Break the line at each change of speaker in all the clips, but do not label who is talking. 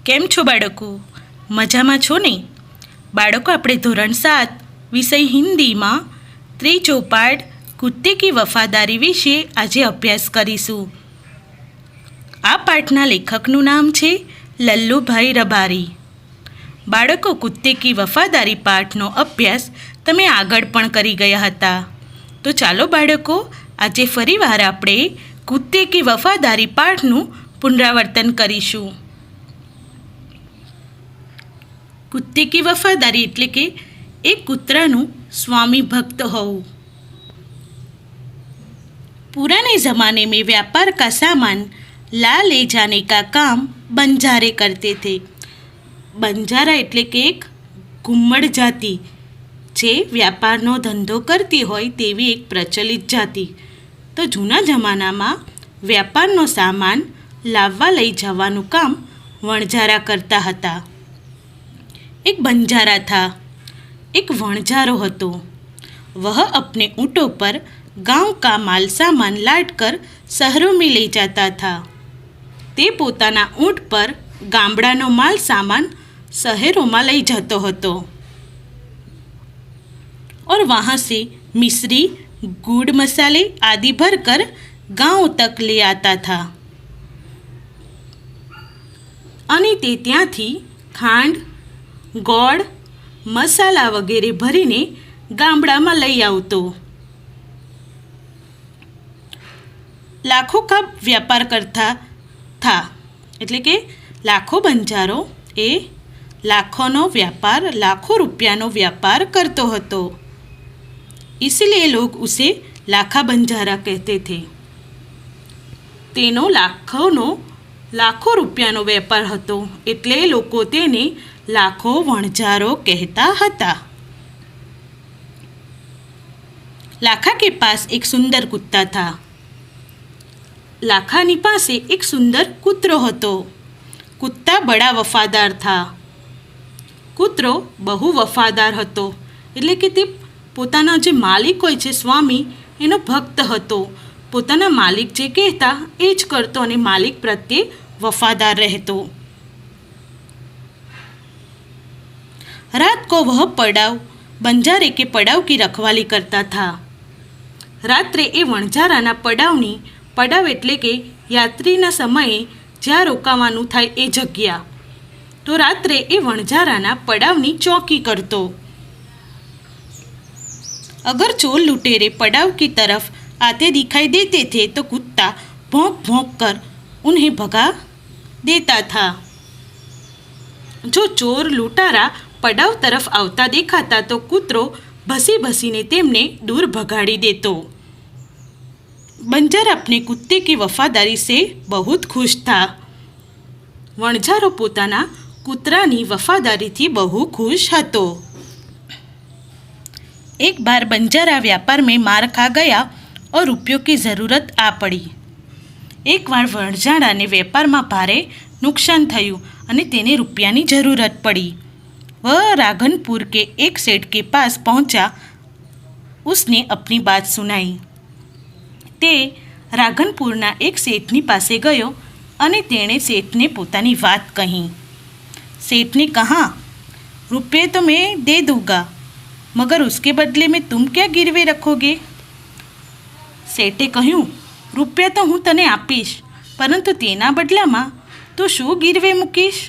કેમ છો બાળકો? મજામાં છો ને? બાળકો, આપણે ધોરણ 7 વિષય હિન્દીમાં ત્રિચોપાડ કુત્તે કી વફાદારી વિશે આજે અભ્યાસ કરીશું. આ પાઠના લેખકનું નામ છે લલ્લુભાઈ રબારી. બાળકો, કુત્તે કી વફાદારી પાઠનો અભ્યાસ તમે આગળ પણ કરી ગયા હતા. તો ચાલો બાળકો, આજે ફરીવાર આપણે કુત્તે કી વફાદારી પાઠનું પુનરાવર્તન કરીશું. कुत्ते की वफादारी એટલે કે એક કૂતરાનું स्वामी भक्त होવું. पुराने ज़माने में व्यापार का सामान ला ले जाने का काम बंजारे करते थे. બંજારા એટલે કે એક ઘુમ્મડ જાતિ જે વ્યાપારનો ધંધો કરતી હોય તેવી એક પ્રચલિત જાતિ. તો જૂના જમાનામાં વ્યાપારનો સામાન લાવવા લઈ જવાનું કામ વણજારા કરતા હતા. एक बंजारा था, एक वणजारो हतो. वह अपने ऊँटों पर गांव का माल सामान लाद कर शहरों में ले जाता था. ते पोताना ऊँट पर गामडानो माल सामान शहरों में लई जातो हतो और वहाँ से मिश्री, गुड़, मसाले आदि भरकर गांव तक ले आता था. अने ते त्यांथी खांड, ગોળ, મસાલા વગેરે ભરીને ગામડામાં લઈ આવતો. લાખો કા વ્યાપાર કરતા થા એટલે કે લાખો બંજારો એ લાખોનો વ્યાપાર, લાખો રૂપિયાનો વ્યાપાર કરતો હતો. इसलिए लोग उसे लाखा बंजारा कहते थे. તેનો લાખો રૂપિયાનો વેપાર હતો એટલે લોકો તેને લાખો વણજારો કહેતા હતા. લાખા કે પાસ એક સુંદર કુત્તા થા. લાખાની પાસે એક સુંદર કૂતરો હતો. કુત્તા બડા વફાદાર થા. કૂતરો બહુ વફાદાર હતો એટલે કે તે પોતાના જે માલિક હોય છે, સ્વામી, એનો ભક્ત હતો. પોતાના માલિક જે કહેતા એ જ કરતો અને માલિક પ્રત્યે વફાદાર રહેતો. रात को वह पड़ाव बंजारे के पड़ाव की रखवाली करता था. रात्रे ए वणजाराना पड़ावनी, पड़ाव એટલે કે યાત્રીના સમયે જ્યાં રોકાવાનું થાય એ જગ્યા, તો રાત્રે એ વણજારાના પડાવની ચોકી કરતો. अगर चोर लुटेरे पड़ाव की तरफ आते दिखाई देते थे तो कुत्ता भौंक भौंक कर उन्हें भगा देता था. जो चोर लूटारा पड़ाव तरफ આવતા દેખાતા તો કૂતરો ભસી ભસીને તેમને દૂર ભગાડી દેતો. બંજારા अपने कुत्ते की वफादारी से बहुत खुश था. વણજારો પોતાના કૂતરાની વફાદારીથી બહુ ખુશ હતો. एक बार बंजारा व्यापार में मार खा गया और रुपयों की ज़रूरत आ पड़ी. एक बार વણજારાને વેપારમાં ભારે નુકસાન થયું અને તેને રૂપિયાની જરૂરત પડી. वह राघनपुर के एक सेठ के पास पहुंचा. उसने अपनी बात सुनाई. તે રાઘનપુરના એક શેઠની પાસે ગયો અને તેણે શેઠને પોતાની વાત કહી. सेठ ने कहा, रुपये तो मैं दे दूंगा, मगर उसके बदले में तुम क्या गिरवे रखोगे? શેઠે કહ્યું, રૂપિયા તો હું તને આપીશ, પરંતુ તેના બદલામાં તો શું ગીરવે મૂકીશ?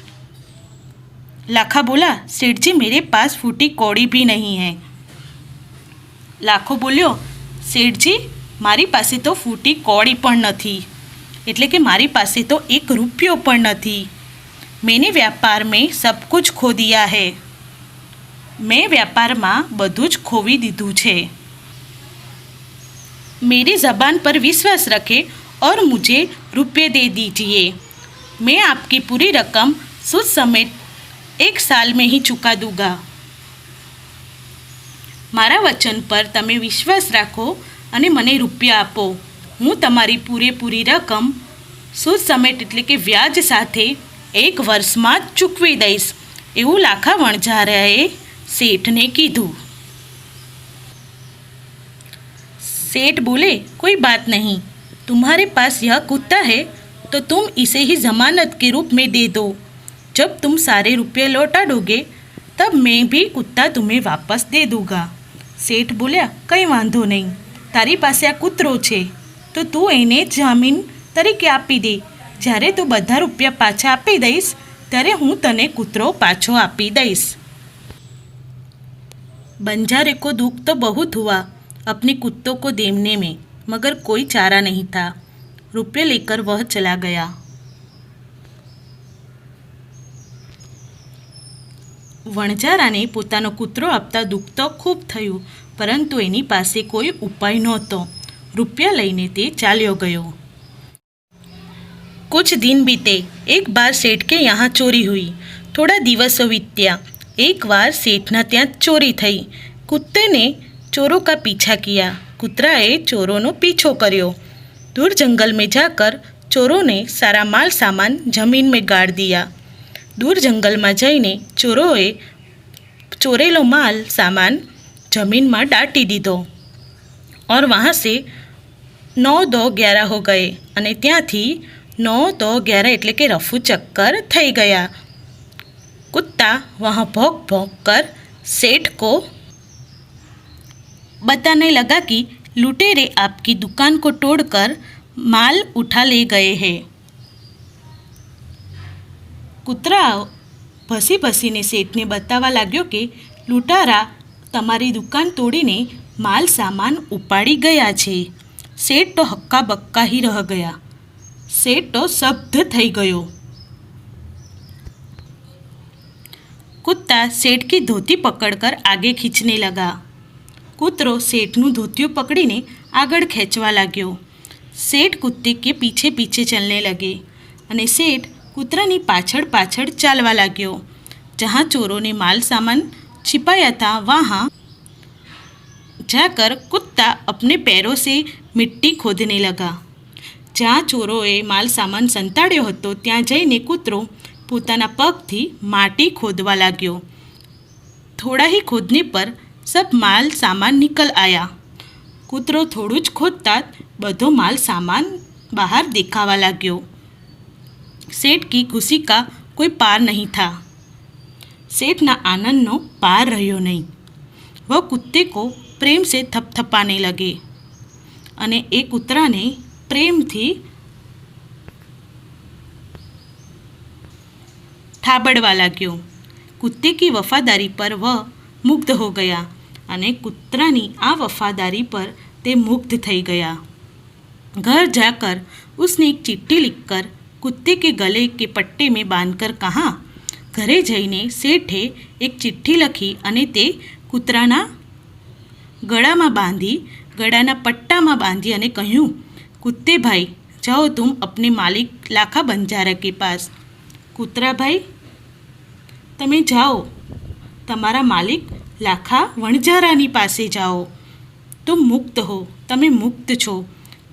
लाखा बोला, सेठ जी मेरे पास फूटी कौड़ी भी नहीं है. लाखो बोल्यो, सेठजी मारी पासे तो फूटी कौड़ी पण નથી, એટલે કે મારી પાસે તો એક રૂપિયો પણ નથી. मैंने व्यापार में सब कुछ खो दिया है. મેં વ્યાપારમાં બધું જ ખોવી દીધું છે. मेरी ज़बान पर विश्वास रखें और मुझे रुपये दे दीजिए. मैं आपकी पूरी रकम सूद समेत 1 साल में ही चुका दूंगा. મારા વચન પર તમે વિશ્વાસ રાખો અને મને રૂપિયા આપો. હું તમારી પૂરેપૂરી રકમ સૂદ સમેટ એટલે કે વ્યાજ સાથે 1 વર્ષમાં જ ચૂકવી દઈશ, એવું લાખા વણજારાએ શેઠને કીધું. सेठ बोले, कोई बात नहीं, तुम्हारे पास यह कुत्ता है तो तुम इसे ही ज़मानत के रूप में दे दो. जब तुम सारे रुपये लौटा दोगे तब मैं भी कुत्ता तुम्हें वापस दे दूंगा। શેઠ બોલ્યા, કંઈ વાંધો નહીં, તારી પાસે આ કૂતરો છે તો તું એને જામીન તરીકે આપી દે. જ્યારે તું બધા રૂપિયા પાછા આપી દઈશ ત્યારે હું તને કૂતરો પાછો આપી દઈશ. बंजारे को दुख तो बहुत हुआ, अपने कुत्तों को देने में, मगर कोई चारा नहीं था. रुपये लेकर वह चला गया. વણજારાને પોતાનો કૂતરો આપતા દુઃખ તો ખૂબ થયું, પરંતુ એની પાસે કોઈ ઉપાય નહોતો. રૂપિયા લઈને તે ચાલ્યો ગયો. कुछ दिन बीते. एक बार सेठ के यहाँ चोरी हुई. थोड़ा दिवसों बीत्या. एक बार सेठना ત્યાં ચોરી થઈ. कुत्ते ने चोरों का पीछा किया. कुतराए चोरों पीछो કર્યો. दूर जंगल में जाकर चोरों ने सारा माल सामान जमीन में गाड़ दिया. दूर जंगल में जईने चोरोए चोरेलो माल सामान जमीन में डाटी दीधो और वहाँ से 9-2-11 हो गए અને ત્યાંથી 9-2-11 એટલે કે રફુ ચક્કર થઈ ગયા. कुत्ता वहाँ भौंक भौंक कर सेठ को बताने लगा कि लुटेरे आपकी दुकान को तोड़कर माल उठा ले गए हैं. કૂતરા ભસી ભસીને શેઠને બતાવવા લાગ્યો કે લૂંટારા તમારી દુકાન તોડીને માલ સામાન ઉપાડી ગયા છે. શેઠ તો હક્કા બક્કા ही रह गया. શેઠ તો સ્તબ્ધ થઈ ગયો. कुत्ता सेठ की धोती पकड़कर आगे खींचने लगा. कूतरो सेठનું ધોતિયું પકડીને આગળ ખેંચવા લાગ્યો. सेठ कुत्ते के पीछे पीछे चलने लगे અને सेठ કૂતરાની પાછળ પાછળ ચાલવા लाग्यो. जहाँ चोरों ने माल सामान छिपाया था वहाँ जाकर कुत्ता अपने पैरों से मिट्टी खोदने लगा. જ્યાં ચોરોએ માલ સામાન સંતાડ્યો હતો ત્યાં જઈને કૂતરો પોતાના પગથી માટી खोदवा लाग्यो. थोड़ा ही खोदने पर सब माल सामान निकल आया. कूतरो थोड़ું જ खोदता બધો माल सामान बाहर दिखावा लाग्यो. सेठ की खुशी का कोई पार नहीं था. सेठना आनंदનો पार રહ્યો नहीं. वह कुत्ते को प्रेम से थपथपाने लगे અને એ કૂતરાને પ્રેમથી ઠાબડવા लाग्यो. कुत्ते की वफादारी पर वह मुग्ध हो गया અને કૂતરાની આ વફાદારી पर તે मुग्ध થઈ ગયા. घर जाकर उसने एक चिट्ठी लिखकर कुत्ते के गले के पट्टे में बांधकर कहा. घरे जईने सेठे एक चिट्ठी लखी અને તે કૂતરાના ગળામાં બાંધી ગળાના પટ્ટામાં બાંધી અને કહ્યું, कुत्ते भाई जाओ तुम अपने मालिक लाखा बंजारा के पास. કૂતરા ભાઈ તમે જાઓ તમારા માલિક લાખા વણજારાની પાસે जाओ. तुम मुक्त हो, तमे मुक्त छो.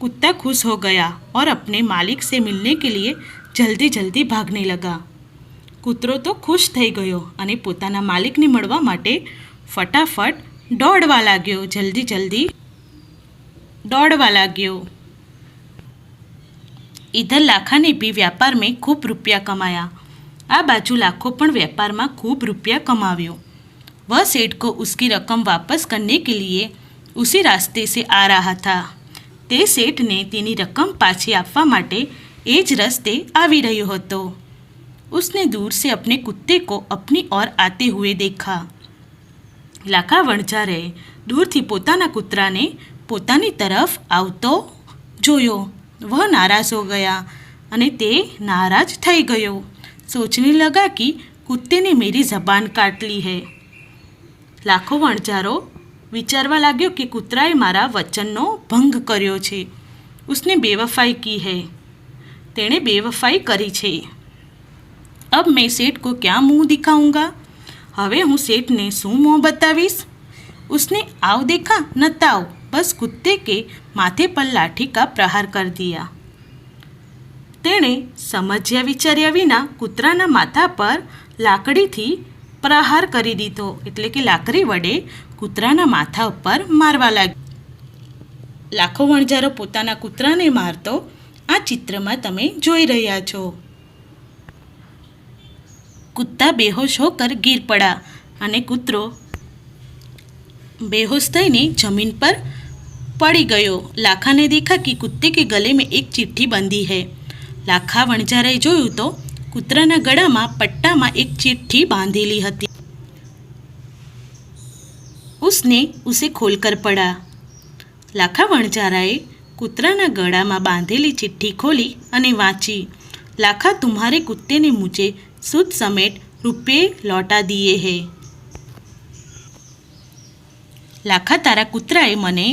कुत्ता खुश हो गया और अपने मालिक से मिलने के लिए जल्दी जल्दी भागने लगा. કૂતરો તો ખુશ થઈ ગયો અને પોતાના માલિકને મળવા માટે ફટાફટ દોડવા લાગ્યો. જલ્દી જલ્દી દોડવા લાગ્યો. इधर लाखा ने भी व्यापार में खूब रुपया कमाया. आ बाजू लाखों पण व्यापार में खूब रुपया कमाव्यो. वह सेठ को उसकी रकम वापस करने के लिए उसी रास्ते से आ रहा था. તે સેઠને તેની રકમ પાછી આપવા માટે એ જ રસ્તે આવી રહ્યો હતો. उसने दूर से अपने कुत्ते को अपनी ओर आते हुए देखा. લાખા વણજારે દૂરથી પોતાના કૂતરાને પોતાની તરફ આવતો જોયો. वह नाराज़ हो गया અને તે નારાજ થઈ ગયો. सोचने लगा कि कुत्ते ने मेरी ज़बान काट ली है. લાખો વણજારો વિચારવા લાગ્યો કે કૂતરાએ મારા વચનનો ભંગ કર્યો છે. उसने बेवफाई की है. તેણે બેવફાઈ કરી છે. अब मैं सेठ को क्या मुंह दिखाऊंगा. હવે હું સેઠને શું મોં બતાવીશ. उसने आव देखा न ताव बस कुत्ते के माथे पर लाठी का प्रहार कर दिया. તેણે સમજ્યા વિચાર્યા વિના કૂતરાના માથા પર લાકડીથી પ્રહાર કરી દીધો. એટલે કે લાકડી વડે કૂતરાના માથા ઉપર મારવા લાગ્યો. લાખો વણજારો પોતાના કૂતરાને મારતો આ ચિત્રમાં તમે જોઈ રહ્યા છો. कुत्ता बेहोश होकर गिर पड़ा અને કૂતરો बेहोश થઈને जमीन पर पड़ी गयो। लाखा ने देखा कि कुत्ते के गले में एक चिट्ठी बंधी है। लाखा वणजाराए जोयुं तो कूतराना गळामां पट्टामां एक चिट्ठी बांधेली हती। उसने उसे खोलकर पढ़ा। लाखा वणजाराए कूतराना गळामां बांधेली चिट्ठी खोली अने वाँची। लाखा, तुम्हारे कुत्ते ने मुझे सूद समेत रुपये लौटा दिए हैं। लाखा, तारा कूतराए मने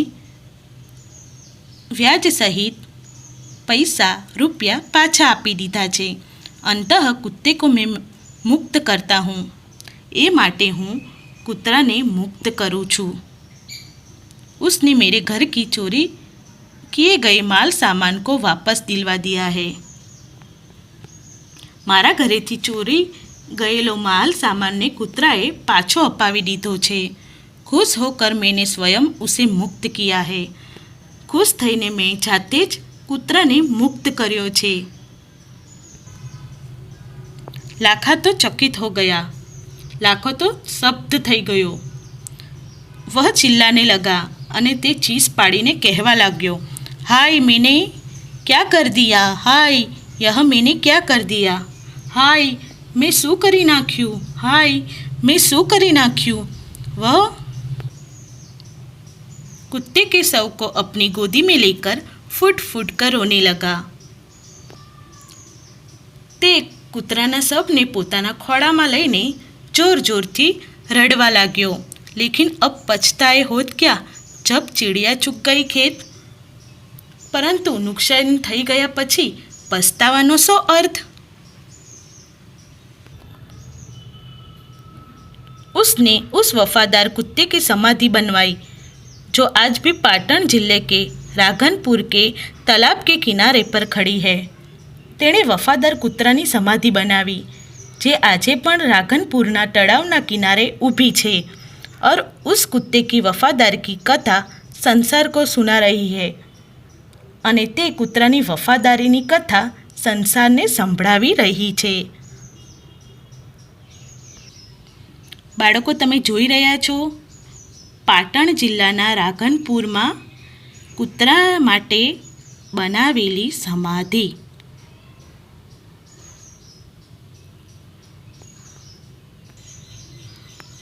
व्याज सहित पैसा रुपया पाछा आपी दीधा छे। अंतः कुत्ते को मैं मुक्त करता हूँ। ए माटे हूँ कुतरा ने मुक्त करूँ छूँ। उसने मेरे घर की चोरी किए गए माल सामान को वापस दिलवा दिया है। मारा घरेथी चोरी गयेलो माल सामान ने कुतराए पाछो अपावी दीधो छे। खुश होकर मैंने स्वयं उसे मुक्त किया है। खुश थईने मैं जाते ज कूतराने मुक्त कर्यो छे। लाखा तो चकित हो गया। लाखो तो स्तब्ध थई गयो। वह चिल्लाने लगा अने ते चीस पाड़ीने कहवा लाग्यो, हाय मैंने क्या कर दिया, हाय यह मैंने क्या कर दिया, हाय मैं शू करी नाख्यू, हाय मैं शू करी नाख्यू। वह कुत्ते के शव को अपनी गोदी में लेकर फुट फुट कर रोने लगा। ते कूतराना शवने पोताना खोड़ामां लईने जोर जोरथी रड़वा लाग्यो। लेकिन अब पछताए होत क्या, जब चिड़िया चूक गई खेत। परंतु नुकसान थई गया पछी पछतावानो शो अर्थ। उसने उस वफादार कुत्ते की समाधि बनवाई जो आज भी पाटण जिले के राघनपुर के तालाब के किनारे पर खड़ी है। तेणे वफादार कूतरानी समाधि बनावी जे आजे पण राघनपुरना तळावना किनारे ऊभी छे और उस कुत्ते की वफादारी की कथा संसार को सुना रही है अने ते कूतरानी वफादारीनी कथा संसारने संभळावी रही छे। बाळको, तमे जोई रह्या छो पाटण जिल्लाना राघनपुरमां कूतरा माटे बनावेली समाधि।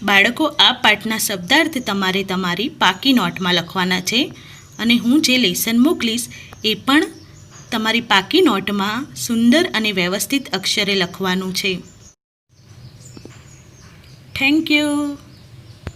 बाळको, आ पाठना शब्दार्थ तमारे तमारी पाकी नोटमां लखवाना छे अने हूँ जे लेसन मोकलीश ए पण तमारी पाकी नोटमां सुंदर अने व्यवस्थित अक्षरे लखवानुं छे। Thank you.